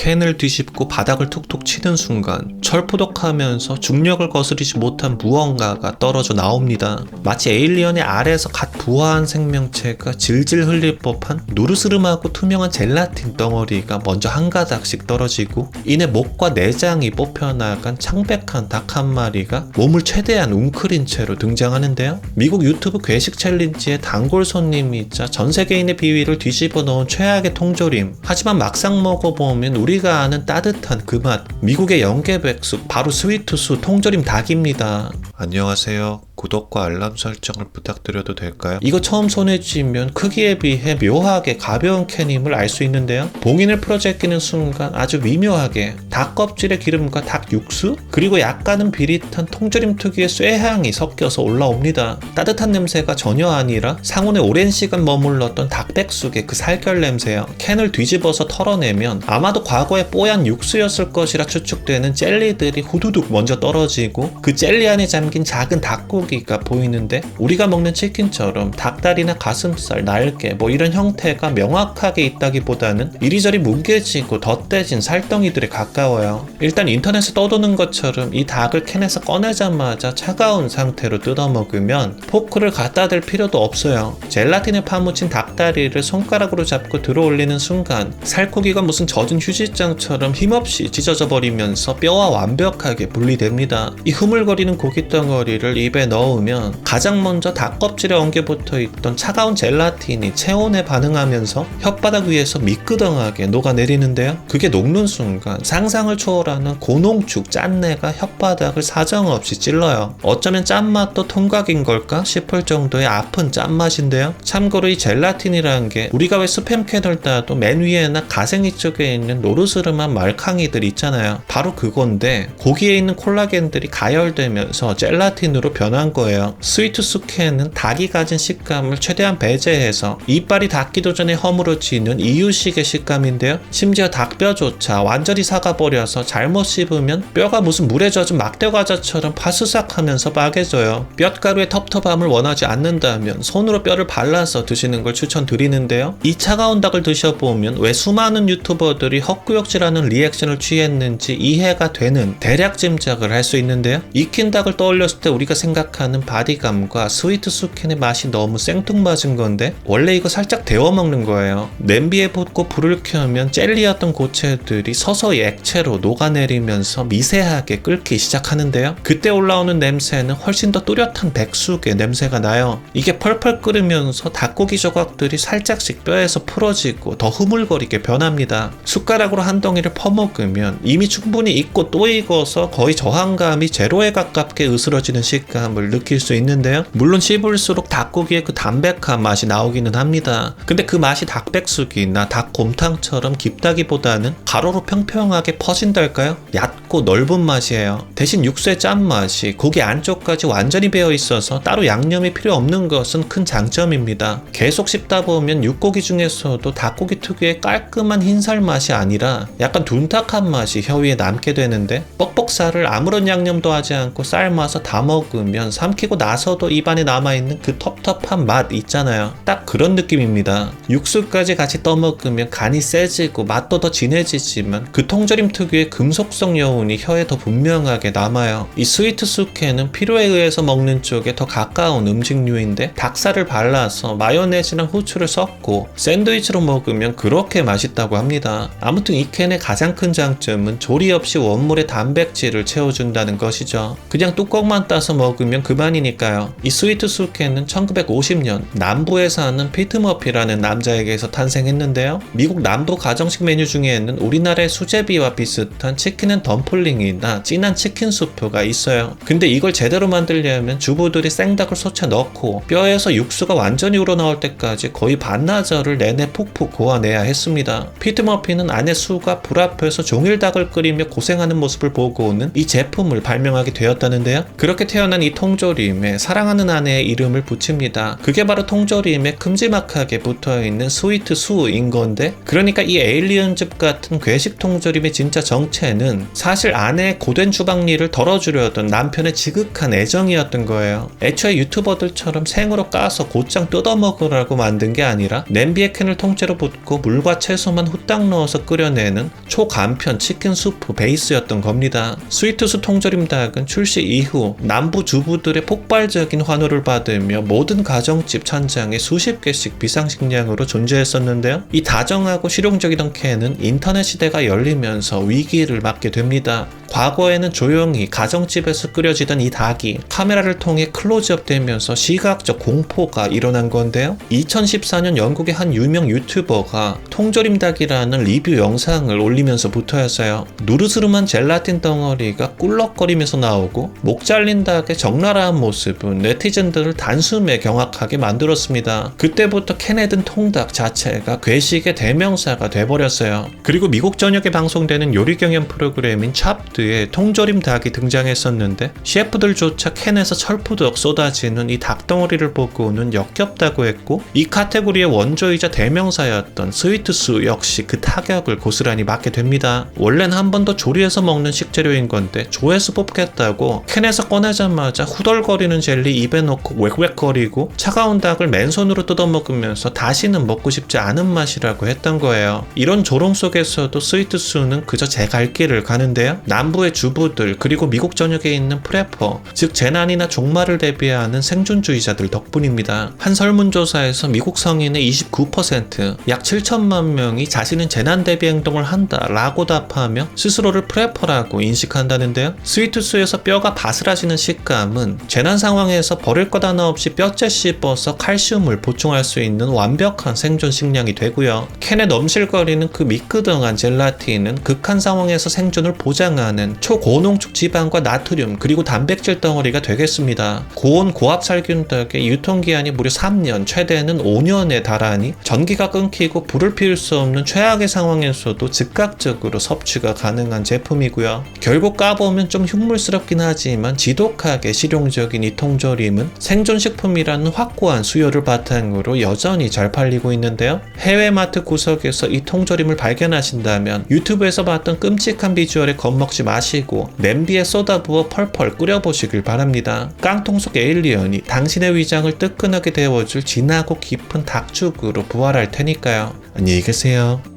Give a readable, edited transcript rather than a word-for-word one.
캔을 뒤집고 바닥을 툭툭 치는 순간 철푸덕하면서 중력을 거스르지 못한 무언가가 떨어져 나옵니다. 마치 에일리언의 알에서 갓 부화한 생명체가 질질 흘릴 법한 누르스름하고 투명한 젤라틴 덩어리가 먼저 한 가닥씩 떨어지고 이내 목과 내장이 뽑혀나간 창백한 닭 한 마리가 몸을 최대한 웅크린 채로 등장하는데요. 미국 유튜브 괴식 챌린지의 단골 손님이자 전 세계인의 비위를 뒤집어 넣은 최악의 통조림. 하지만 막상 먹어보면 우리가 아는 따뜻한 그 맛. 미국의 영계백숙 바로 스위트수 통조림 닭입니다. 안녕하세요. 구독과 알람 설정을 부탁드려도 될까요? 이거 처음 손에 쥐면 크기에 비해 묘하게 가벼운 캔임을 알 수 있는데요. 봉인을 풀어 제끼는 순간 아주 미묘하게 닭 껍질의 기름과 닭 육수 그리고 약간은 비릿한 통조림 특유의 쇠향이 섞여서 올라옵니다. 따뜻한 냄새가 전혀 아니라 상온에 오랜 시간 머물렀던 닭백숙의 그 살결 냄새요. 캔을 뒤집어서 털어내면 아마도 과거에 뽀얀 육수였을 것이라 추측되는 젤리들이 후두둑 먼저 떨어지고 그 젤리 안에 잠긴 작은 닭고기가 보이는데 우리가 먹는 치킨처럼 닭다리나 가슴살, 날개 뭐 이런 형태가 명확하게 있다기보다는 이리저리 뭉개지고 덧대진 살덩이들에 가까워요. 일단 인터넷에 떠도는 것처럼 이 닭을 캔에서 꺼내자마자 차가운 상태로 뜯어 먹으면 포크를 갖다 댈 필요도 없어요. 젤라틴에 파묻힌 닭다리를 손가락으로 잡고 들어 올리는 순간 살코기가 무슨 젖은 휴지장처럼 힘없이 찢어져 버리면서 뼈와 완벽하게 분리됩니다. 이 흐물거리는 고기 덩어리를 입에 넣으면 가장 먼저 닭 껍질에 엉겨 붙어 있던 차가운 젤라틴이 체온에 반응하면서 혓바닥 위에서 미끄덩하게 녹아내리는데요. 그게 녹는 순간 상상을 초월하는 고농축 짠내가 혓바닥을 사정없이 찔러요. 어쩌면 짠맛도 통각인 걸까 싶을 정도의 아픈 짠맛인데요. 참고로 이 젤라틴이라는 게 우리가 왜 스팸캔을 따도 맨 위에나 가생이 쪽에 있는 노르스름한 말캉이들 있잖아요. 바로 그건데 고기에 있는 콜라겐들이 가열되면서 젤라틴으로 변한 거예요. 스위트수 캔은 닭이 가진 식감을 최대한 배제해서 이빨이 닿기도 전에 허물어지는 이유식의 식감인데요. 심지어 닭뼈조차 완전히 삭아버려서 잘못 씹으면 뼈가 무슨 물에 젖은 막대과자처럼 파스삭 하면서 빠개져요. 뼛가루의 텁텁함을 원하지 않는다면 손으로 뼈를 발라서 드시는 걸 추천드리는데요. 이 차가운 닭을 드셔보면 왜 수많은 유튜버들이 헛구역질하는 리액션을 취했는지 이해가 되는 대략 짐작을 할 수 있는데요. 익힌 닭을 떠올렸을 때 우리가 생각하는 바디감과 스위트수 캔의 맛이 너무 생뚱맞은 건데 원래 이거 살짝 데워 먹는 거예요. 냄비에 붓고 불을 켜면 젤리였던 고체들이 서서히 액체로 녹아내리면서 미세하게 끓기 시작하는데요. 그때 올라오는 냄새는 훨씬 더 뚜렷한 백숙의 냄새가 나요. 이게 펄펄 끓으면서 닭고기 조각들이 살짝씩 뼈에서 풀어지고 더 흐물거리게 변합니다. 숟가락으로 한 덩이를 퍼먹으면 이미 충분히 익고 또 익어서 거의 저항감이 제로에 가깝게 으스러지는 식감을 느낄 수 있는데요. 물론 씹을수록 닭고기의 그 담백한 맛이 나오기는 합니다. 근데 그 맛이 닭백숙이나 닭곰탕처럼 깊다기보다는 가로로 평평하게 퍼진달까요? 얕고 넓은 맛이에요. 대신 육수의 짠맛이 고기 안쪽까지 완전히 배어 있어서 따로 양념이 필요 없는 것은 큰 장점입니다. 계속 씹다 보면 육고기 중에서도 닭고기 특유의 깔끔한 흰살 맛이 아니라 약간 둔탁한 맛이 혀 위에 남게 되는데 뻑뻑살을 아무런 양념도 하지 않고 삶아서 다 먹으면 삼키고 나서도 입안에 남아있는 그 텁텁한 맛 있잖아요. 딱 그런 느낌입니다. 육수까지 같이 떠먹으면 간이 세지고 맛도 더 진해지지만 그 통조림 특유의 금속성 여운이 혀에 더 분명하게 남아요. 이 스위트수 캔은 필요에 의해서 먹는 쪽에 더 가까운 음식류인데 닭살을 발라서 마요네즈랑 후추를 섞고 샌드위치로 먹으면 그렇게 맛있다고 합니다. 아무튼 이 캔의 가장 큰 장점은 조리 없이 원물의 단백질을 채워준다는 것이죠. 그냥 뚜껑만 따서 먹으면 그만이니까요. 이 스위트수 캔은 1950년 남부에 사는 피트 머피라는 남자에게서 탄생했는데요. 미국 남부 가정식 메뉴 중에는 우리나라의 수제비와 비슷한 치킨 앤 덤플링이나 진한 치킨 수프가 있어요. 근데 이걸 제대로 만들려면 주부들이 생닭을 솥에 넣고 뼈에서 육수가 완전히 우러나올 때까지 거의 반나절을 내내 푹푹 고아내야 했습니다. 피트 머피는 아내 수가 불 앞에서 종일 닭을 끓이며 고생하는 모습을 보고는 이 제품을 발명하게 되었다는데요. 그렇게 태어난 이 통조림 통조림에 사랑하는 아내의 이름을 붙입니다. 그게 바로 통조림에 큼지막하게 붙어있는 스위트 수인 건데, 그러니까 이 에일리언즙 같은 괴식 통조림의 진짜 정체는 사실 아내의 고된 주방일을 덜어주려던 남편의 지극한 애정이었던 거예요. 애초에 유튜버들처럼 생으로 까서 곧장 뜯어먹으라고 만든 게 아니라 냄비에 캔을 통째로 붓고 물과 채소만 후딱 넣어서 끓여내는 초간편 치킨 수프 베이스였던 겁니다. 스위트수 통조림 닭은 출시 이후 남부 주부들의 폭발적인 환호를 받으며 모든 가정집 찬장에 수십 개씩 비상식량으로 존재했었는데요. 이 다정하고 실용적이던 캔은 인터넷 시대가 열리면서 위기를 맞게 됩니다. 과거에는 조용히 가정집에서 끓여지던 이 닭이 카메라를 통해 클로즈업 되면서 시각적 공포가 일어난 건데요. 2014년 영국의 한 유명 유튜버가 통조림 닭이라는 리뷰 영상을 올리면서부터였어요. 누르스름한 젤라틴 덩어리가 꿀럭거리면서 나오고 목 잘린 닭의 적나라한 모습은 네티즌들을 단숨에 경악하게 만들었습니다. 그때부터 캔에 든 통닭 자체가 괴식의 대명사가 돼버렸어요. 그리고 미국 전역에 방송되는 요리 경연 프로그램인 찹드에 통조림 닭이 등장했었는데, 셰프들조차 캔에서 철푸덕 쏟아지는 이 닭덩어리를 보고는 역겹다고 했고, 이 카테고리의 원조이자 대명사였던 스위트수 역시 그 타격을 고스란히 맞게 됩니다. 원래는 한 번 더 조리해서 먹는 식재료인 건데 조회수 뽑겠다고 캔에서 꺼내자마자 후덜거리는 젤리 입에 넣고 웩웩거리고 차가운 닭을 맨손으로 뜯어먹으면서 다시는 먹고 싶지 않은 맛이라고 했던 거예요. 이런 조롱 속에서도 스위트수는 그저 제 갈 길을 가는데요. 남부의 주부들 그리고 미국 전역에 있는 프레퍼, 즉 재난이나 종말을 대비하는 생존주의자들 덕분입니다. 한 설문조사에서 미국 성인의 29%, 약 7천만 명이 자신은 재난 대비 행동을 한다 라고 답하며 스스로를 프레퍼라고 인식한다는데요. 스위트수에서 뼈가 바스라지는 식감은 재난 상황에서 버릴 것 하나 없이 뼈째 씹어서 칼슘을 보충할 수 있는 완벽한 생존 식량이 되고요. 캔에 넘실거리는 그 미끄덩한 젤라틴은 극한 상황에서 생존을 보장하는 초고농축 지방과 나트륨 그리고 단백질 덩어리가 되겠습니다. 고온 고압 살균 덕에 유통기한이 무려 3년, 최대는 5년에 달하니 전기가 끊기고 불을 피울 수 없는 최악의 상황에서도 즉각적으로 섭취가 가능한 제품이고요. 결국 까보면 좀 흉물스럽긴 하지만 지독하게 실용적인 이 통조림은 생존식품이라는 확고한 수요를 바탕으로 여전히 잘 팔리고 있는데요. 해외 마트 구석에서 이 통조림을 발견하신다면 유튜브에서 봤던 끔찍한 비주얼에 겁먹지 마시고 냄비에 쏟아부어 펄펄 끓여보시길 바랍니다. 깡통 속 에일리언이 당신의 위장을 뜨끈하게 데워줄 진하고 깊은 닭죽으로 부활할 테니까요. 안녕히 계세요.